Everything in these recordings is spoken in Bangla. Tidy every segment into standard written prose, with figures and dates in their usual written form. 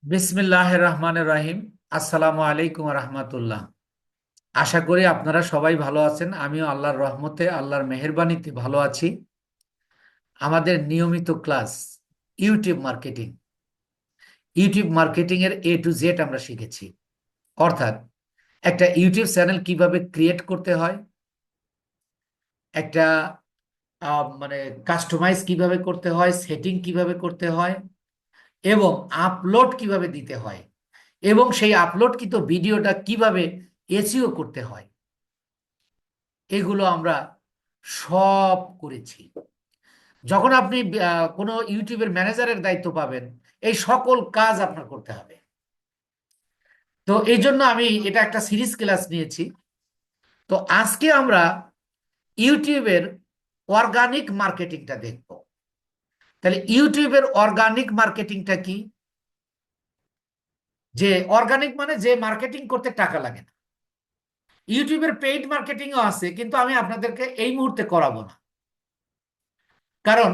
বিসমিল্লাহির রহমানির রহিম। আসসালামু আলাইকুম রহমতুল্লাহ। আশা করি আপনারা সবাই ভালো আছেন। আমিও আল্লাহর রহমতে আল্লাহর মেহেরবানিতে ভালো আছি। আমাদের নিয়মিত class YouTube marketing YouTube marketing এর A to Z আমরা শিখেছি। অর্থাৎ একটা ইউটিউব চ্যানেল কিভাবে ক্রিয়েট করতে হয়, একটা মানে কাস্টমাইজ কিভাবে করতে হয়, সেটিং কিভাবে করতে হয় এবং আপলোড কিভাবে দিতে হয়, এবং সেই আপলোডকৃত ভিডিওটা কিভাবে এসইও করতে হয়, এগুলো আমরা সব করেছি। যখন আপনি কোনো ইউটিউবের ম্যানেজারের দায়িত্ব পাবেন, এই সকল কাজ আপনার করতে হবে। তো এই জন্য আমি এটা একটা সিরিজ ক্লাস নিয়েছি। তো আজকে আমরা ইউটিউবের অর্গানিক মার্কেটিংটা দেখব। তাহলে ইউটিউবের অর্গানিক মার্কেটিংটা কি? যে অর্গানিক মানে যে মার্কেটিং করতে টাকা লাগে না। ইউটিউবের পেইড মার্কেটিংও আছে, কিন্তু আমি আপনাদেরকে এই মুহূর্তে করাবো না। কারণ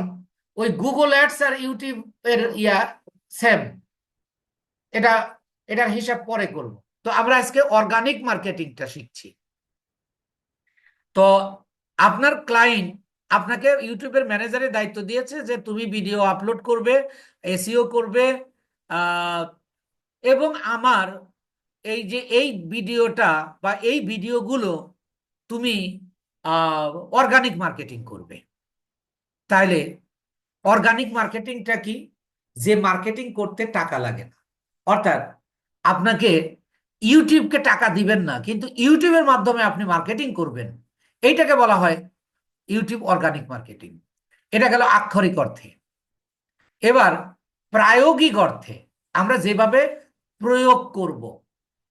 ওই গুগল অ্যাডস আর ইউটিউব এর সেম। এটা এটার হিসাব পরে করব। তো আমরা আজকে অর্গানিক মার্কেটিংটা শিখছি। তো আপনার ক্লায়েন্ট আপনাকে ইউটিউবের ম্যানেজারের দায়িত্ব দিয়েছে যে তুমি ভিডিও আপলোড করবে, এসইও করবে, আহ, এবং আমার এই যে এই ভিডিওটা বা এই ভিডিওগুলো তুমি অর্গানিক মার্কেটিং করবে। তাইলে অর্গানিক মার্কেটিংটা কি? যে মার্কেটিং করতে টাকা লাগে না। অর্থাৎ আপনাকে ইউটিউবকে টাকা দিবেন না, কিন্তু ইউটিউবের মাধ্যমে আপনি মার্কেটিং করবেন। এইটাকে বলা হয় ইউটিউব অর্গানিক মার্কেটিং। এটা গেল আক্ষরিক অর্থে। এবার প্রায়োগিক অর্থে আমরা যেভাবে প্রয়োগ করব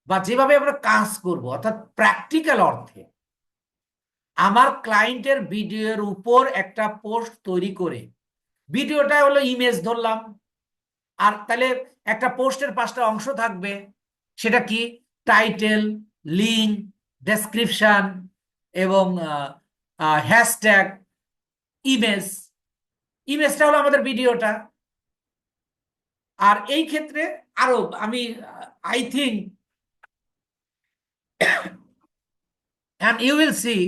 বা যেভাবে আমরা কাজ করব, অর্থাৎ প্র্যাকটিক্যাল অর্থে আমার ক্লায়েন্টের ভিডিওর উপর একটা পোস্ট তৈরি করে, ভিডিওটা হলো ইমেজ ধরলাম, আর তাহলে একটা পোস্টের 5টা অংশ থাকবে। সেটা কি? টাইটেল, লিঙ্ক, ডেসক্রিপশন এবং হ্যাশট্যাগ, ইমেজ। ইমেজটা হলো আমাদের ভিডিওটা। আর এই ক্ষেত্রে আরো আমি I think and you will see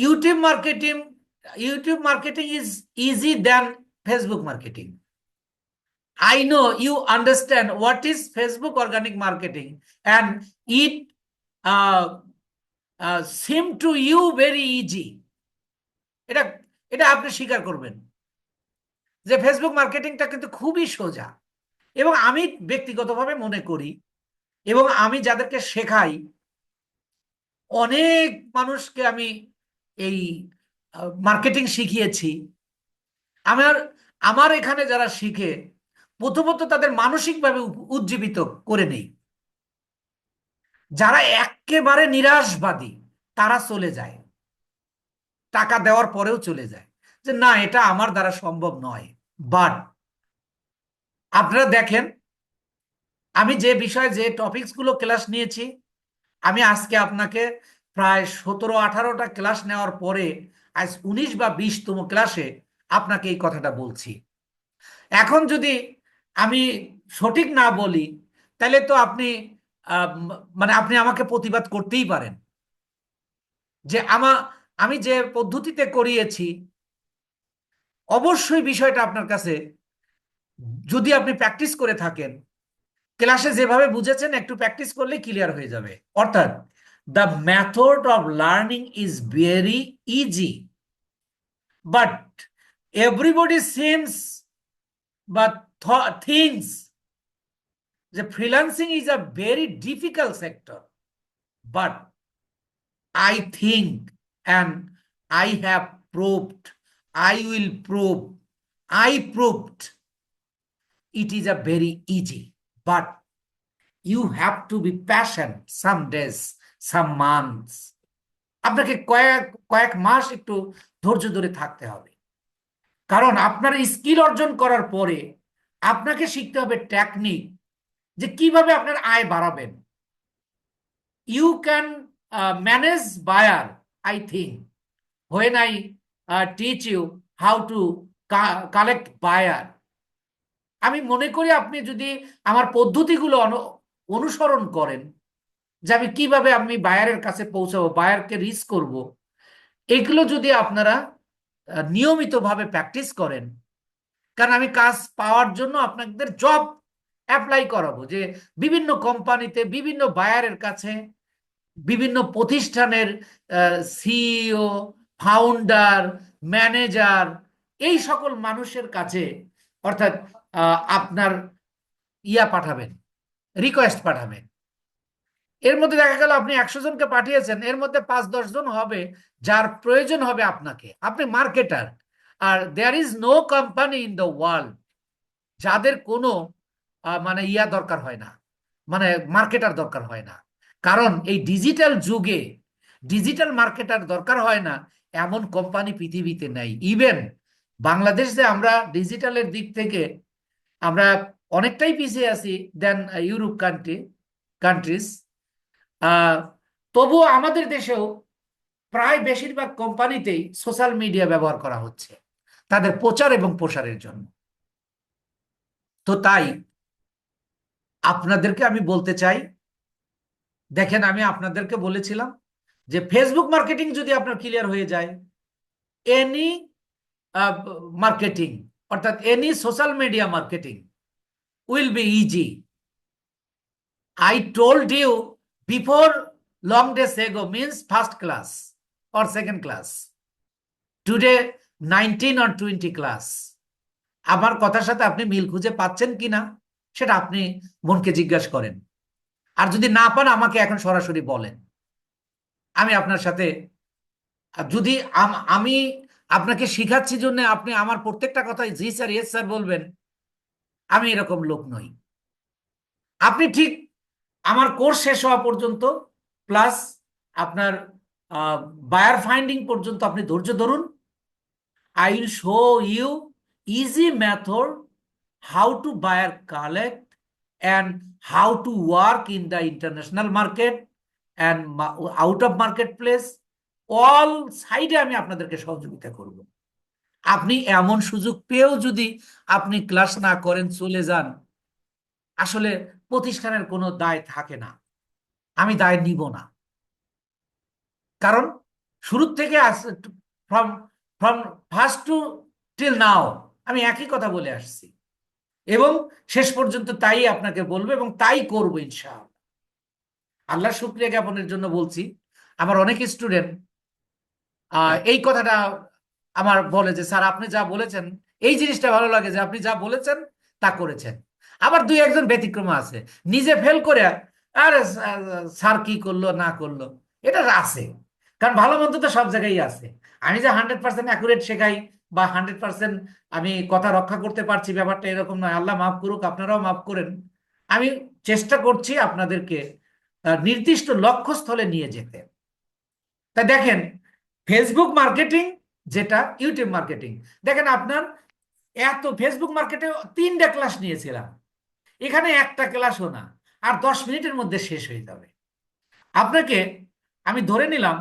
youtube marketing youtube marketing is easy than Facebook marketing. I know you understand what is Facebook organic marketing, and it uh, seem to you very easy. এটা এটা আপনি স্বীকার করবেন যে ফেসবুক মার্কেটিংটা কিন্তু খুবই সোজা। এবং আমি ব্যক্তিগতভাবে মনে করি, এবং আমি যাদেরকে শেখাই, অনেক মানুষকে আমি এই মার্কেটিং শিখিয়েছি। আমার আমার এখানে যারা শিখে, প্রথমত তাদের মানসিকভাবে উজ্জীবিত করে নেই। যারা একেবারে নিরাশবাদী তারা চলে যায়, টাকা দেওয়ার পরেও চলে যায়, যে না, এটা আমার দ্বারা সম্ভব নয়। বাট আপনারা দেখেন, আমি যে বিষয়ে যে টপিকস গুলো ক্লাস নিয়েছি, আমি আজকে আপনাকে প্রায় 17-18টা ক্লাস নেওয়ার পরে আজ 19 বা 20তম ক্লাসে আপনাকে এই কথাটা বলছি। এখন যদি আমি সঠিক না বলি, তাহলে তো আপনি মানে আপনি আমাকে প্রতিবাদ করতেই পারেন যে আমি যে পদ্ধতিতে করিয়েছি, অবশ্যই বিষয়টা আপনার কাছে, যদি আপনি প্র্যাকটিস করে থাকেন, ক্লাসে যেভাবে বুঝেছেন একটু প্র্যাকটিস করলে ক্লিয়ার হয়ে যাবে। অর্থাৎ the method of learning is very easy, but everybody seems বা থিংস যে freelancing is a very difficult sector. But I think, and I have proved, I will prove, I proved it is a very easy. But you have to be patient some days, some months. আপনাকে কয়েক কয়েক মাস একটু ধৈর্য ধরে থাকতে হবে। কারণ আপনার স্কিল অর্জন করার পরে আপনাকে শিখতে হবে টেকনিক, যে কিভাবে আপনার আয় বাড়াবেন। You can manage buyer, I think, when I teach you how to collect buyer. আমি মনে করি আপনি যদি আমার পদ্ধতিগুলো অনুসরণ করেন, যে আমি কিভাবে আমি বায়ারের কাছে পৌঁছাবো, বায়ারকে রিচ করব, এগুলো যদি আপনারা নিয়মিতভাবে প্র্যাকটিস করেন, কারণ আমি কাজ পাওয়ার জন্য আপনাদের জব অ্যাপ্লাই করাবো, যে বিভিন্ন কোম্পানিতে বিভিন্ন বায়ারের কাছে, বিভিন্ন প্রতিষ্ঠানের সিইও, ফাউন্ডার, ম্যানেজার, এই সকল মানুষের কাছে, অর্থাৎ আপনার পাঠাবেন, রিকোয়েস্ট পাঠাবেন। এর মধ্যে দেখা গেল আপনি 100 জনকে পাঠিয়েছেন, এর মধ্যে 5-10 জন হবে যার প্রয়োজন হবে আপনাকে, আপনি মার্কেটার। আর there is no company in the world যাদের কোনো মানে দরকার হয় না, মানে মার্কেটার দরকার হয় না। কারণ এই ডিজিটাল যুগে ডিজিটাল মার্কেটার দরকার হয় না এমন কোম্পানি পৃথিবীতে নেই। ইভেন বাংলাদেশ যে আমরা ডিজিটালের দিক থেকে আমরা অনেকটাই পিছিয়ে আছি দেন ইউরোপ কান্ট্রিজ, তবুও আমাদের দেশেও প্রায় বেশিরভাগ কোম্পানিতেই সোশ্যাল মিডিয়া ব্যবহার করা হচ্ছে তাদের প্রচার এবং প্রসারের জন্য। তো তাই আপনাদেরকে আমি বলতে চাই, দেখেন আমি আপনাদেরকে বলেছিলাম যে ফেসবুক মার্কেটিং যদি আপনার ক্লিয়ার হয়ে যায়, এনি মার্কেটিং, অর্থাৎ any social media marketing will be easy. I told you before long days ago means first class or second class. Today 19 or 20 class. আমার কথার সাথে আপনি মিল খুঁজে পাচ্ছেন কিনা সেটা আপনি মনকে জিজ্ঞাসা করেন। আর যদি না পান আমাকে এখন সরাসরি বলেন, আমি আপনার সাথে, যদি আমি আপনাকে শিখাচ্ছি জন্য আপনি আমার প্রত্যেকটা কথায় জি স্যার ইয়েস স্যার বলবেন, আমি এরকম লোক নই। আপনি ঠিক আমার কোর্স শেষ হওয়া পর্যন্ত প্লাস আপনার বায়ার ফাইন্ডিং পর্যন্ত আপনি ধৈর্য ধরুন। I will show you easy method how to buyer collect and how to work in the international market and out of market place, all সাইডে আমি আপনাদেরকে সহযোগিতা করব। আপনি এমন সুযোগ পেয়েও যদি আপনি ক্লাস না করেন, চলে যান, আসলে প্রতিষ্ঠানের কোনো দায় থাকে না, আমি দায় নিব না। কারণ শুরু থেকে from from first two till now আমি একই কথা বলে আসছি এবং শেষ পর্যন্ত তাই আপনাকে বলবো এবং তাই করবো ইনশাআল্লাহ। আল্লাহ শুকরিয়া জ্ঞাপনের জন্য বলছি, আমার অনেক স্টুডেন্ট এই কথাটা আমার বলে যে স্যার আপনি যা বলেছেন, এই জিনিসটা ভালো লাগে যে আপনি যা বলেছেন তা করেছেন। আবার 2-1 জন ব্যতিক্রম আছে, নিজে ফেল করে আরে স্যার কি করলো না করলো, এটা আছে। কারণ ভালো মন্দ তো সব জায়গায় আছে। আমি যে 100% অ্যাকুরেট শেখাই বা 100% আমি কথা রক্ষা করতে পারছি, ব্যাপারটা এরকম নয়। আল্লাহ মাফ করুক, আপনারাও মাফ করেন। আমি চেষ্টা করছি আপনাদেরকে নির্দিষ্ট লক্ষ্যস্থলে নিয়ে যেতে। তাই দেখেন, ফেসবুক মার্কেটিং যেটা ইউটিউব মার্কেটিং, দেখেন আপনার এত ফেসবুক মার্কেটে 3টা ক্লাস নিয়েছিলাম, এখানে একটা ক্লাসও না, আর 10 মিনিটের মধ্যে শেষ হয়ে যাবে। আপনাকে আমি ধরে নিলাম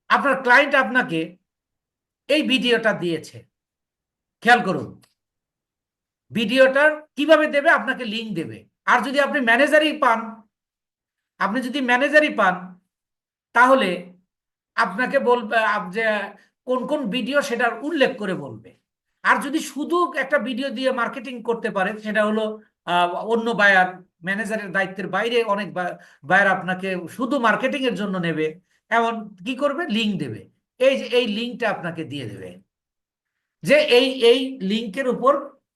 আপনার ক্লায়েন্ট আপনাকে এই ভিডিওটা দিয়েছে, খেয়াল করুন ভিডিওটার কিভাবে দেবে, আপনাকে লিঙ্ক দেবে। আর যদি আপনি ম্যানেজারই পান তাহলে আপনাকে বলবে যে কোন কোন ভিডিও সেটার উল্লেখ করে বলবে। আর যদি শুধু একটা ভিডিও দিয়ে মার্কেটিং করতে পারে, সেটা হলো অন্য বায়ার, ম্যানেজারের দায়িত্বের বাইরে অনেক বায়ার আপনাকে শুধু মার্কেটিং এর জন্য নেবে, এমন কি করবে, লিঙ্ক দেবে। এই যে এই লিঙ্কটা আপনাকে দিয়ে দেবে যে এই এই লিঙ্কের উপর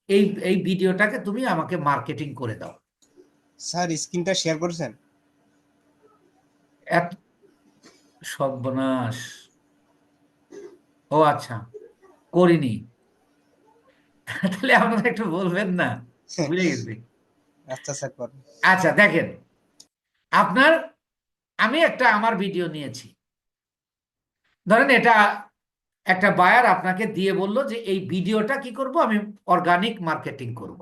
এই এই ভিডিওটাকে তুমি আমাকে মার্কেটিং করে দাও। স্যার স্ক্রিনটা শেয়ার করেছেন? এত সর্বনাশ! ও আচ্ছা, করিনি। তাহলে আপনারা একটু বলবেন না, ভুলে গেছি। আচ্ছা স্যার করেন। আচ্ছা দেখেন, আপনার আমি আমার ভিডিও নিয়েছি, ধরেন এটা একটা বায়ার আপনাকে দিয়ে বলল যে এই ভিডিওটা কি করব, আমি অর্গানিক মার্কেটিং করব।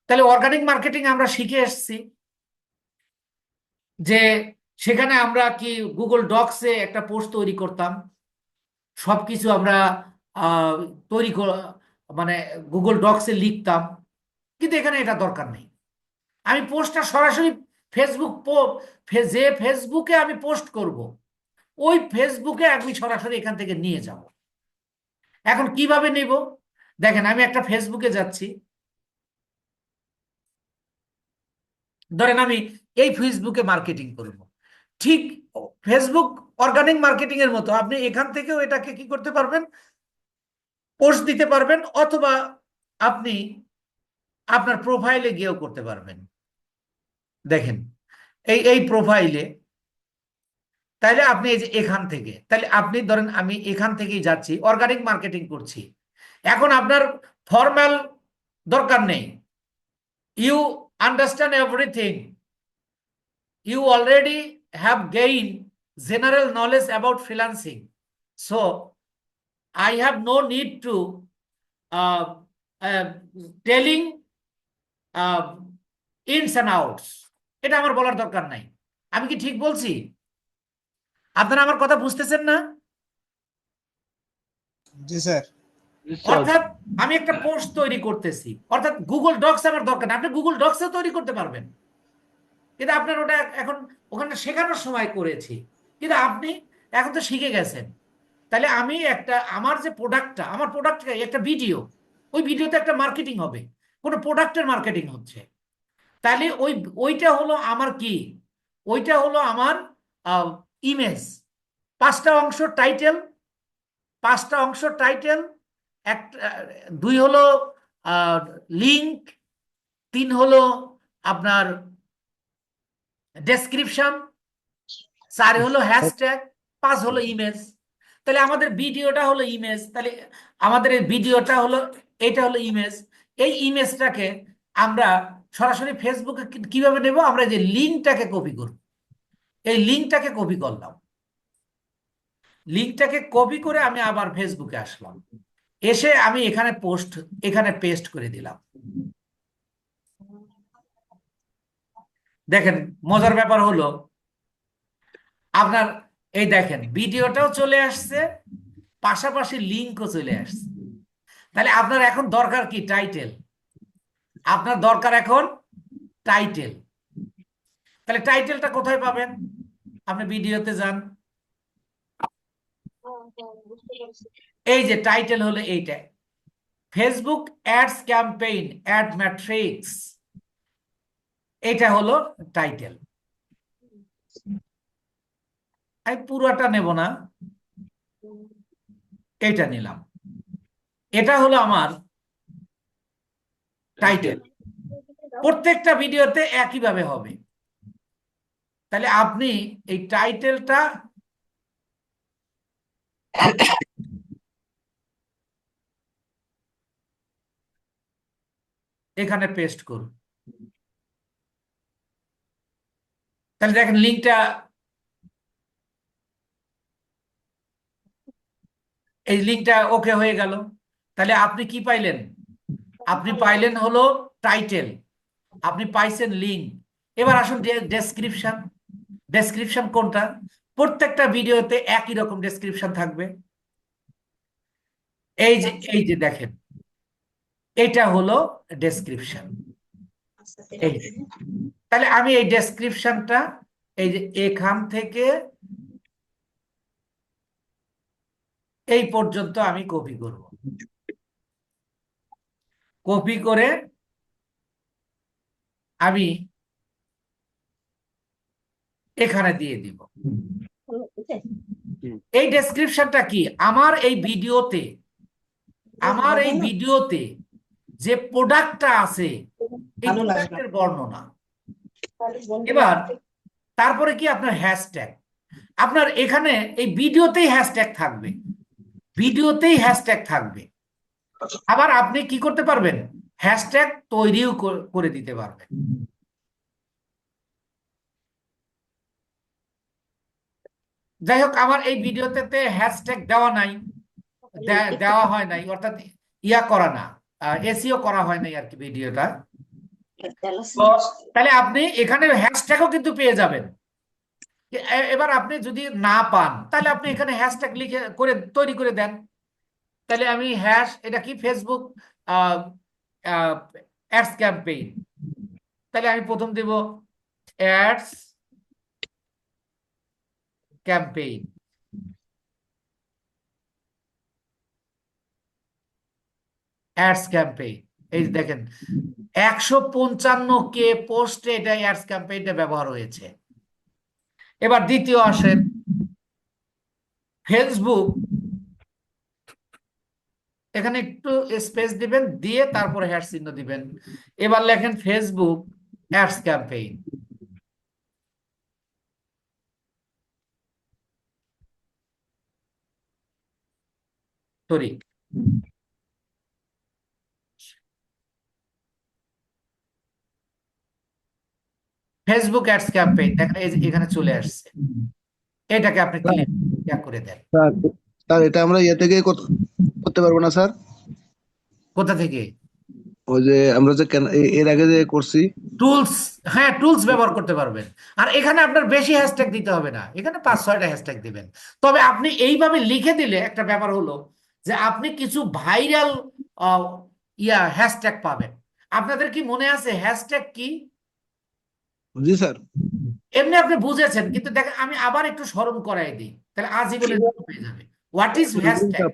তাহলে অর্গানিক মার্কেটিং আমরা শিখে এসেছি যে সেখানে আমরা কি গুগল ডক্সে একটা পোস্ট তৈরি করতাম, সবকিছু আমরা আহ, তৈরি মানে গুগল ডক্সে লিখতাম, কিন্তু এখানে এটা দরকার নেই। আমি পোস্টটা সরাসরি যে ফেসবুকে আমি পোস্ট করব, ওই ফেসবুকে আমি সরাসরি এখান থেকে নিয়ে যাব। এখন কিভাবে নেব? দেখেন, আমি একটা ফেসবুকে যাচ্ছি, ধরেন আমি এই ফেসবুকে মার্কেটিং করব, ঠিক ফেসবুক অর্গানিক মার্কেটিং এর মতো আপনি এখান থেকেও এটাকে কি করতে পারবেন, পোস্ট দিতে পারবেন, অথবা আপনি আপনার প্রোফাইলে গিয়েও করতে পারবেন। দেখেন, এই এই প্রোফাইলে, তাইলে আপনি এই যে এখান থেকে, তাহলে আপনি ধরেন আমি এখান থেকেই যাচ্ছি, অর্গানিক মার্কেটিং করছি। এখন আপনার ফর্মাল দরকার নেই, you understand everything, you already have gain general knowledge about freelancing, so I have no need to telling ins and outs. এটা আমার বলার দরকার নাই। আমি কি ঠিক বলছি? আপনারা আমার কথা বুঝতেছেন না? জি স্যার। অর্থাৎ আমি একটা পোস্ট তৈরি করতেছি, অর্থাৎ গুগল ডক্স আমার দরকার না, আপনি গুগল ডক্সে তৈরি করতে পারবেন, কিন্তু আপনার ওটা এখন ওখানে শেখানোর সময় করেছি, কিন্তু আপনি এখন তো শিখে গেছেন। তাহলে আমি একটা আমার যে প্রোডাক্টটা, আমার প্রোডাক্ট একটা ভিডিও, ওই ভিডিওতে একটা মার্কেটিং হবে, কোনো প্রোডাক্টের মার্কেটিং হচ্ছে। তাহলে ওইটা হলো আমার কি, ওইটা হলো আমার ইমেজ, পাঁচটা অংশ টাইটেল, পাঁচটা অংশ টাইটেল, একটা, দুই হলো লিংক, তিন হলো আপনার ডেসক্রিপশন, চার হলো হ্যাশট্যাগ, পাঁচ হলো ইমেজ। তাহলে আমাদের ভিডিওটা হলো ইমেজ, তাহলে আমাদের এই ভিডিওটা হলো, এটা হলো ইমেজ। এই ইমেজটাকে আমরা সরাসরি ফেসবুকে কিভাবে নেব, আমরা যে লিঙ্কটাকে কপি করব, এই লিঙ্কটাকে কপি করলাম, লিঙ্কটাকে কপি করে আমি আবার ফেসবুকে আসলাম, এসে আমি এখানে পেস্ট করে দিলাম। দেখেন, মজার ব্যাপার হলো আপনার, এই দেখেন ভিডিওটাও চলে আসছে, পাশাপাশি লিঙ্কও চলে আসছে। তাহলে আপনার এখন দরকার কি? টাইটেল। আপনার দরকার এখন টাইটেল। তাহলে টাইটেলটা কোথায় পাবেন? আপনি ভিডিওতে যান, এই যে টাইটেল হলো এইটা, Facebook ads campaign add matrix, এটা হলো টাইটেল। আমি পুরোটা নেব না, এইটা নিলাম, এটা হলো আমার টাইটেল। প্রত্যেকটা ভিডিওতে একইভাবে হবে। তাহলে আপনি এই টাইটেলটা এখানে পেস্ট করুন। তাহলে দেখেন লিঙ্কটা, এই লিঙ্কটা ওকে হয়ে গেল। তাহলে আপনি কি পাইলেন? আপনি পাইলেন হলো টাইটেল, আপনি পাইছেন লিঙ্ক। এবার আসুন ডেসক্রিপশন। ডেসক্রিপশন কোনটা? প্রত্যেকটা ভিডিওতে একই রকম ডেসক্রিপশন থাকবে। এই যে দেখেন, এটা হলো ডেসক্রিপশন। এই যে, তাহলে আমি এই ডেসক্রিপশনটা এই যে এখান থেকে এই পর্যন্ত আমি কপি করব, কপি করে আমি এখানে দিয়ে দিব। এই ডেসক্রিপশনটা কি? আমার এই ভিডিওতে যে প্রোডাক্টটা আছে, এই প্রোডাক্টের বর্ণনা। এবার তারপরে কি আপনার হ্যাশট্যাগ, আপনার এখানে এই ভিডিওতেই হ্যাশট্যাগ থাকবে, ভিডিওতেই হ্যাশট্যাগ থাকবে। আবার আপনি কি করতে পারবেন? হ্যাশট্যাগ তৈরিও করে দিতে পারবেন। যাই হোক, আমার এই ভিডিওতে হ্যাশট্যাগ দেওয়া নাই, দেওয়া হয় নাই, অর্থাৎ ইয়া করা না, এসইও করা হয় নাই আর কি ভিডিওটা। তো তাহলে আপনি এখানে হ্যাশট্যাগও কিন্তু পেয়ে যাবেন। এবার আপনি যদি না পান, তাহলে আপনি এখানে হ্যাশট্যাগ লিখে করে তৈরি করে দেন। তাহলে আমি হ্যাশ, এটা কি ফেসবুক অ্যাডস ক্যাম্পেইন, তাহলে আমি প্রথম দেব অ্যাডস ক্যাম্পেইন, অ্যাডস ক্যাম্পেইন। এই যে দেখেন 155K পোস্টে এটা অ্যাডস ক্যাম্পেইনটা ব্যবহার হয়েছে। এবার দ্বিতীয় আসেন, ফেসবুক, এখানে একটু স্পেস দিবেন, দিয়ে তারপরে হ্যাশ চিহ্ন দিবেন। এবার লেখেন Facebook ads campaign. Sorry, Facebook ads campaign, দেখেন এই যে এখানে চলে আসছে। এটাকে আপনি স্যার ক্লিক করে দেন। স্যার স্যার, এটা আমরা ইয়ে থেকে করতে পারবো না স্যার? কোথা থেকে? ওই যে আমরা যে এর আগে যে করছি। টুলস, হ্যাঁ টুলস ব্যবহার করতে পারবেন। আর এখানে আপনার বেশি হ্যাশট্যাগ দিতে হবে না, এখানে 5-6টা হ্যাশট্যাগ দিবেন। তবে আপনি এইভাবে লিখে দিলে একটা ব্যাপার হলো যে আপনি কিছু ভাইরাল হ্যাশট্যাগ পাবেন। আপনাদের কি মনে আছে হ্যাশট্যাগ কি? জি স্যার। এমনি আপনি বুঝেছেন, কিন্তু দেখেন আমি আবার একটু স্মরণ করাই দিই, তাহলে আজীবনের জন্য হয়ে যাবে। What is hashtag?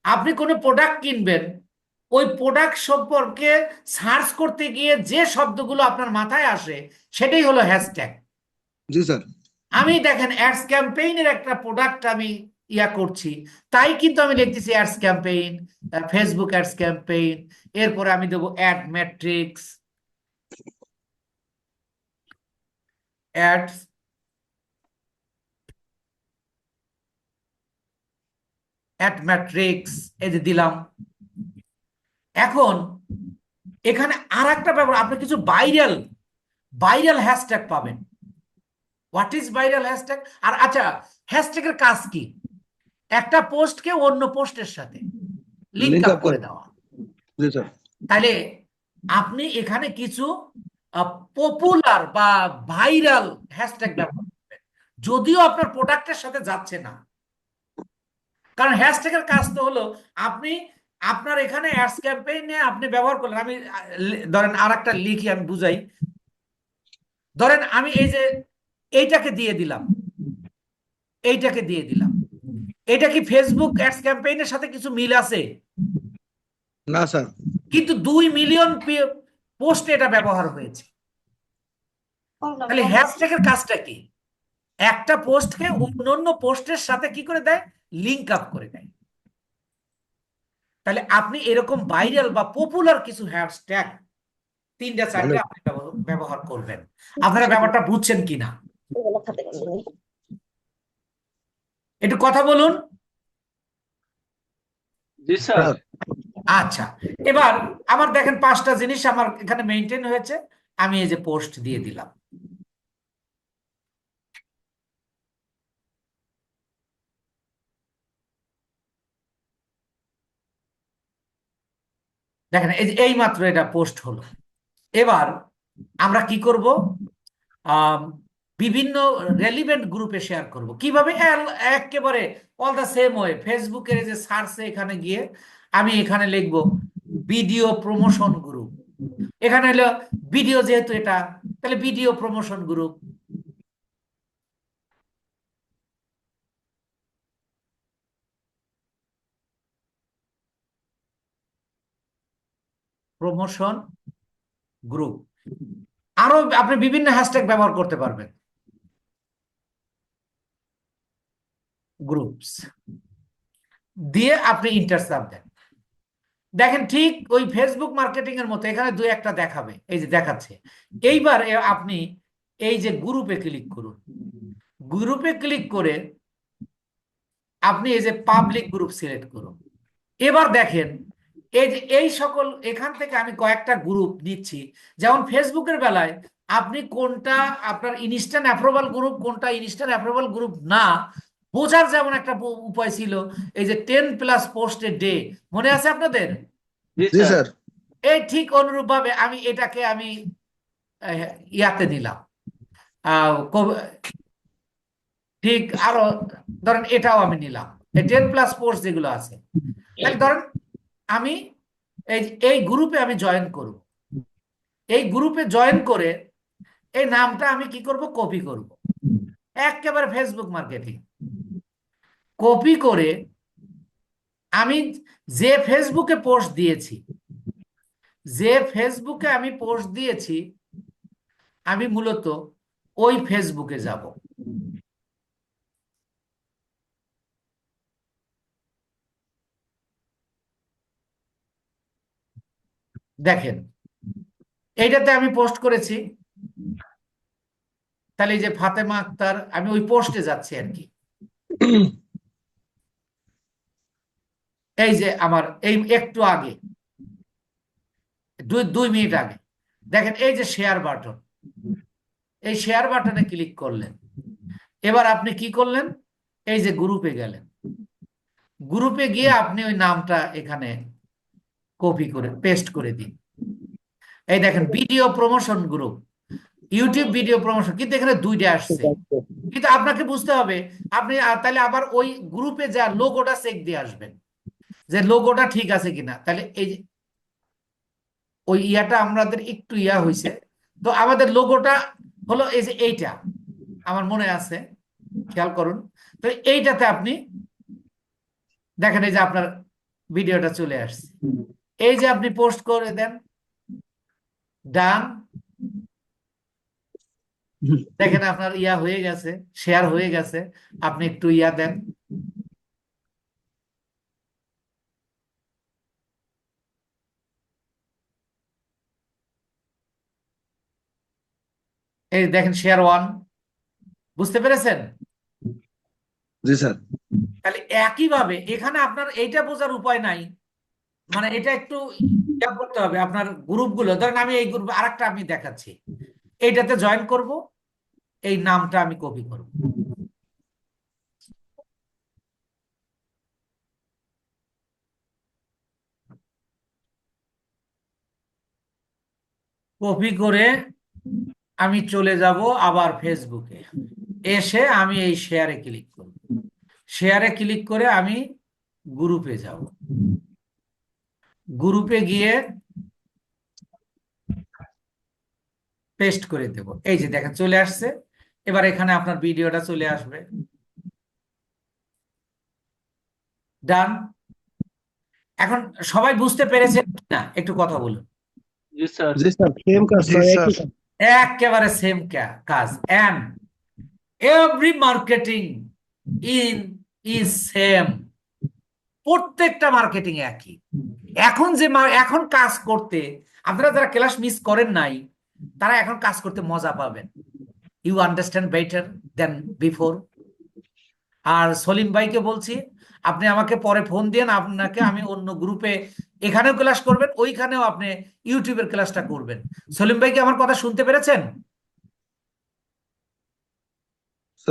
আপনি কোনো প্রোডাক্ট কিনবেন, ওই প্রোডাক্ট সম্পর্কে সার্চ করতে গিয়ে যে শব্দগুলো আপনার মাথায় আসে সেটাই হলো হ্যাশট্যাগ। জি স্যার। আমি দেখেন অ্যাডস ক্যাম্পেইনের একটা প্রোডাক্ট আমি করছি, তাই কিন্তু আমি লিখতেছি ads campaign, Facebook ads campaign. এরপরে আমি দেবো ad matrix, ads ad matrix, এই যে দিলাম। এখন এখানে আর একটা ব্যাপার, আপনি কিছু ভাইরাল ভাইরাল হ্যাশট্যাগ পাবেন। What is viral hashtag? আর আচ্ছা, হ্যাশট্যাগের কাজ কি? একটা পোস্টকে অন্য পোস্টের সাথে লিংক লিঙ্ক আপ আপ করে করে। দেওয়া। জি স্যার। তাহলে আপনি এখানে কিছু পপুলার বা ভাইরাল হ্যাশট্যাগ ব্যবহার করবেন, যদিও আপনার প্রোডাক্টের সাথে যাচ্ছে না। কারণ হ্যাশট্যাগের কাজ তো হলো আপনি আপনার এখানে অ্যাডস ক্যাম্পেইনে আপনি ব্যবহার করলেন। আমি ধরেন আর একটা লিখি, আমি বুঝাই। ধরেন আমি এই যে এইটাকে দিয়ে দিলাম, এইটাকে দিয়ে দিলাম, এটা কি ফেসবুক অ্যাডস ক্যাম্পেইনের সাথে কিছু মিল আছে? না স্যার। কিন্তু 2 মিলিয়ন পোস্টে এটা ব্যবহার হয়েছে। তাহলে হ্যাশট্যাগের কাজটা কি? একটা পোস্টকে অন্যান্য পোস্টের সাথে কি করে দেয়? লিংক আপ করে দেয়। তাহলে আপনি এরকম ভাইরাল বা পপুলার কিছু হ্যাশট্যাগ 3-4টা ভালো। আপনি ব্যবহার করবেন। আপনারা ব্যাপারটা বুঝছেন কিনা একটু কথা বলুন। জি স্যার। স্যার। আচ্ছা, এবার আমার দেখেন 5টা জিনিস আমার এখানে মেনটেন হয়েছে। আমি এই যে পোস্ট দিয়ে দিলাম। দেখেন এই যে এই মাত্র এটা পোস্ট হলো। এবার আমরা কি করব? আম, বিভিন্ন রেলিভেন্ট গ্রুপে শেয়ার করব। কিভাবে? একেবারে অল দা সেম ওয়ে। ফেসবুকের যে সার্চে এখানে গিয়ে আমি এখানে লিখব ভিডিও প্রমোশন গ্রুপ। এখানে হলো ভিডিও, যেহেতু এটা, তাহলে video promotion group, promotion group. আরো আপনি বিভিন্ন হ্যাশট্যাগ ব্যবহার করতে পারবেন, গ্রুপস দিয়ে আপনি ইন্টার চাপ দেন। দেখেন ঠিক ওই ফেসবুক মার্কেটিং এর মতো এখানে 2-1টা দেখাবে, এই যে দেখাচ্ছে। এইবার আপনি এই যে গ্রুপে ক্লিক করুন। গ্রুপে ক্লিক করে আপনি এই যে পাবলিক গ্রুপ সিলেক্ট করুন। এবার দেখেন এই যে এই সকল এখান থেকে আমি কয়েকটা গ্রুপ নিচ্ছি। যেমন ফেসবুকের বেলায় আপনি কোনটা আপনার ইনস্ট্যান্ট অ্যাপ্রুভাল গ্রুপ, কোনটা ইনস্ট্যান্ট অ্যাপ্রুভাল গ্রুপ না, বোঝার যেমন একটা উপায় ছিল এই যে 10+ পোস্ট এ ডে, মনে আছে আপনাদের? জি জি স্যার। স্যার। এই ঠিক অনুরূপ ভাবে আমি এটাকে আমি ইয়াতে নিলাম। আহ, কব- ঠিক আরো ধরেন এটাও আমি নিলাম, এই 10+ পোস্ট যেগুলো আছে। তাহলে ধরেন আমি এই এই গ্রুপে আমি জয়েন করব, এই গ্রুপে জয়েন করে এই নামটা আমি কি করব, কপি করব, একেবারে ফেসবুক মার্কেটিং কপি করে আমি যে ফেসবুকে পোস্ট দিয়েছি, যে ফেসবুকে আমি পোস্ট দিয়েছি, আমি মূলত ওই ফেসবুকে যাব। দেখেন এইটাতে আমি পোস্ট করেছি, তাহলে এই যে ফাতেমা আক্তার, আমি ওই পোস্টে যাচ্ছি আর কি। এই যে আমার এই একটু আগে, 2 মিনিট আগে, দেখেন এই যে শেয়ার বাটন, এই শেয়ার বাটনে ক্লিক করলেন। এবার আপনি কি করলেন, এই যে গ্রুপে গেলেন, গ্রুপে গিয়ে আপনি ওই নামটা এখানে কপি করে পেস্ট করে দিন। এই দেখেন video promotion group, YouTube video promotion, কিন্তু এখানে 2টা আসছে। কিন্তু আপনাকে বুঝতে হবে, আপনি তাহলে আবার ওই গ্রুপে যা লোগোটা চেক দিয়ে আসবেন যে লোগোটা ঠিক আছে কিনা। তাহলে এই যে ওই ইয়াটা আমাদের একটু ইয়া হয়েছে, তো আমাদের লোগোটা হলো এই যে এইটা, আমার মনে আছে, খেয়াল করুন। তো এইটাতে আপনি দেখেন এই যে আপনার ভিডিওটা চলে আসছে, এই যে আপনি পোস্ট করে দেন, ডান, দেখেন আপনার ইয়া হয়ে গেছে, শেয়ার হয়ে গেছে। আপনি একটু ইয়া দেন, এই দেখেন শেয়ার 1, বুঝতে পেরেছেন? জি স্যার। তাহলে একইভাবে এখানে আপনার এইটা বোঝার উপায় নাই, মানে এটা একটু ইয়া করতে হবে আপনার গ্রুপগুলো। ধরেন আমি এই গ্রুপ আরেকটা আমি দেখাচ্ছি, এইটাতে জয়েন করব, এই নামটা আমি কপি করব, কপি করে আমি চলে যাব আবার ফেসবুকে, এসে আমি এই শেয়ারে ক্লিক করব, শেয়ারে ক্লিক করে আমি গ্রুপে যাব, গ্রুপে গিয়ে পেস্ট করে দেব। এই যে দেখেন চলে আসছে। এবার এখানে আপনার ভিডিওটা চলে আসবে, ডান। এখন সবাই বুঝতে পেরেছেন না, একটু কথা বলুন। জি স্যার। জি স্যার, সেম কাজ জি স্যার, স্যার। একই কাজ। একেবারে সেম কাজ, and every marketing is same, প্রত্যেকটা মার্কেটিং একই। এখন যে এখন কাজ করতে, আপনারা যারা ক্লাস মিস করেন নাই, তারা এখন কাজ করতে মজা পাবেন। You understand better then before. আর সলিম ভাইকে বলছি, আপনি আমাকে পরে ফোন দিন, আপনাকে আমি অন্য গ্রুপে, এখানেও ক্লাস করবেন, ওইখানেও আপনি ইউটিউবের ক্লাসটা করবেন। সলিম ভাই কি আমার কথা শুনতে পেরেছেন?